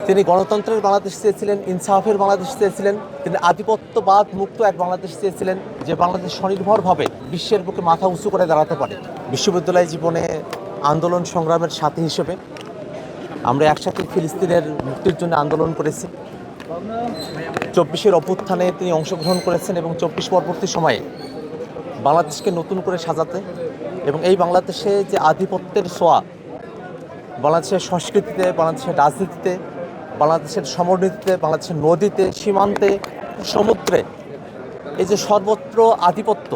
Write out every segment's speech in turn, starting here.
তিনি গণতন্ত্রের বাংলাদেশ চেয়েছিলেন, ইনসাফের বাংলাদেশ চেয়েছিলেন। তিনি আধিপত্যবাদ মুক্ত এক বাংলাদেশ চেয়েছিলেন, যে বাংলাদেশ স্বনির্ভরভাবে বিশ্বের বুকে মাথা উঁচু করে দাঁড়াতে পারে। বিশ্ববিদ্যালয় জীবনে আন্দোলন সংগ্রামের সাথী হিসেবে আমরা একসাথে ফিলিস্তিনের মুক্তির জন্য আন্দোলন করেছি। 24-এর অভ্যুত্থানে তিনি অংশগ্রহণ করেছেন এবং 24 পরবর্তী সময়ে বাংলাদেশকে নতুন করে সাজাতে এবং এই বাংলাদেশে যে আধিপত্যের ছোঁয়া বাংলাদেশের সংস্কৃতিতে, বাংলাদেশের রাজনীতিতে, বাংলাদেশের সমরনীতিতে, বাংলাদেশের নদীতে, সীমান্তে, সমুদ্রে এই যে সর্বত্র আধিপত্য,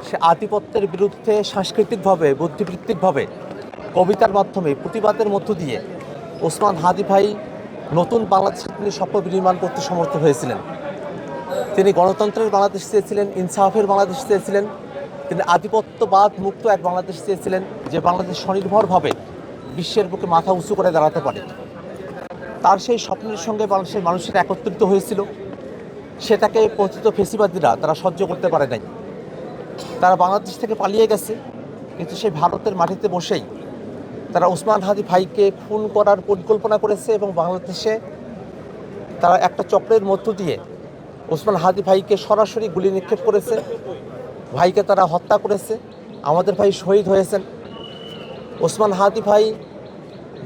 সে আধিপত্যের বিরুদ্ধে সাংস্কৃতিকভাবে, বুদ্ধিবৃত্তিকভাবে, কবিতার মাধ্যমে, প্রতিবাদের মধ্য দিয়ে ওসমান হাদি ভাই নতুন বাংলাদেশের তিনি স্বপ্ন বিনির্মাণ করতে সমর্থ হয়েছিলেন। তিনি গণতন্ত্রের বাংলাদেশ চেয়েছিলেন, ইনসাফের বাংলাদেশ চেয়েছিলেন। তিনি আধিপত্যবাদ মুক্ত এক বাংলাদেশ চেয়েছিলেন, যে বাংলাদেশ স্বনির্ভরভাবে বিশ্বের বুকে মাথা উঁচু করে দাঁড়াতে পারে। তার সেই স্বপ্নের সঙ্গে বাংলাদেশের মানুষের একত্রিত হয়েছিল। সেটাকে পতিত ফেসিবাদীরা তারা সহ্য করতে পারে নাই। তারা বাংলাদেশ থেকে পালিয়ে গেছে, কিন্তু সেই ভারতের মাটিতে বসেই তারা ওসমান হাদি ভাইকে খুন করার পরিকল্পনা করেছে এবং বাংলাদেশে তারা একটা চক্রের মধ্য দিয়ে ওসমান হাদি ভাইকে সরাসরি গুলি নিক্ষেপ করেছে। ভাইকে তারা হত্যা করেছে। আমাদের ভাই শহীদ হয়েছেন। ওসমান হাদি ভাই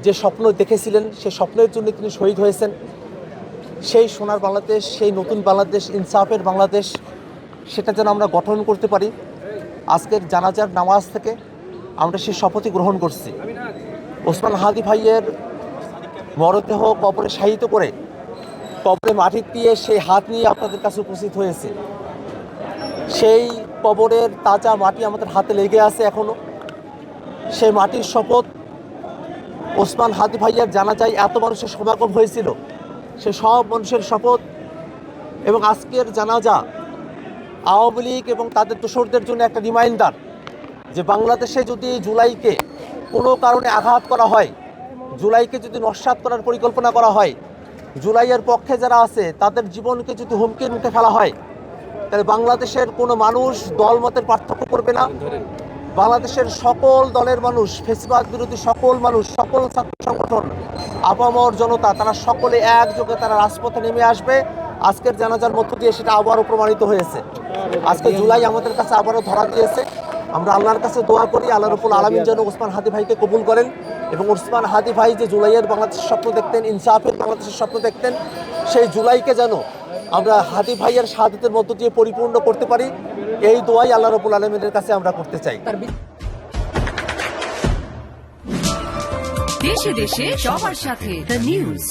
যে স্বপ্ন দেখেছিলেন, সেই স্বপ্নের জন্য তিনি শহীদ হয়েছেন। সেই সোনার বাংলাদেশ, সেই নতুন বাংলাদেশ, ইনসাফের বাংলাদেশ, সেটা যেন আমরা গঠন করতে পারি। আজকের জানাজার নামাজ থেকে আমরা সেই শপথই গ্রহণ করছি। ওসমান হাদি ভাইয়ের মরদেহ কবরে শায়িত করে কবরে মাটি দিয়ে সেই হাত নিয়ে আপনাদের কাছে উপস্থিত হয়েছে। সেই কবরের তাজা মাটি আমাদের হাতে লেগে আছে এখনও। সেই মাটির শপথ, ওসমান হাদি ভাইয়ের জানাজায় এত মানুষের সমাগম হয়েছিল, সে সব মানুষের শপথ। এবং আজকের জানাজা আওয়ামী লীগ এবং তাদের দোসরদের জন্য একটা রিমাইন্ডার, যে বাংলাদেশে যদি জুলাইকে কোনো কারণে আঘাত করা হয়, জুলাইকে যদি নস্যাৎ করার পরিকল্পনা করা হয়, জুলাইয়ের পক্ষে যারা আছে তাদের জীবনকে যদি হুমকির মুখে ফেলা হয়, তাহলে বাংলাদেশের কোনো মানুষ দলমতের পার্থক্য করবে না। বাংলাদেশের সকল দলের মানুষ, ফেসিবাদ বিরোধী সকল মানুষ, সকল ছাত্র সংগঠন, আপামর জনতা, তারা সকলে একযোগে তারা রাজপথে নেমে আসবে। আজকের জানাজার মধ্য দিয়ে সেটা আবারও প্রমাণিত হয়েছে। আজকে জুলাই আমাদের কাছে আবারও ধরা দিয়েছে। আমরা আল্লাহর কাছে দোয়া করি, আল্লাহ রাব্বুল আলামিন যেন ওসমান হাদি ভাইকে কবুল করেন এবং ওসমান হাদি ভাই যে জুলাইয়ের বাংলাদেশের স্বপ্ন দেখতেন, ইনসাফের বাংলাদেশের স্বপ্ন দেখতেন, সেই জুলাইকে যেন আমরা হাদি ভাইয়ের শাহাদাতের মধ্য দিয়ে পরিপূর্ণ করতে পারি। এই দোয়াই আল্লাহ রাব্বুল আলামিনের কাছে আমরা করতে চাই। দেশে দেশে সবার সাথে দ্য নিউজ।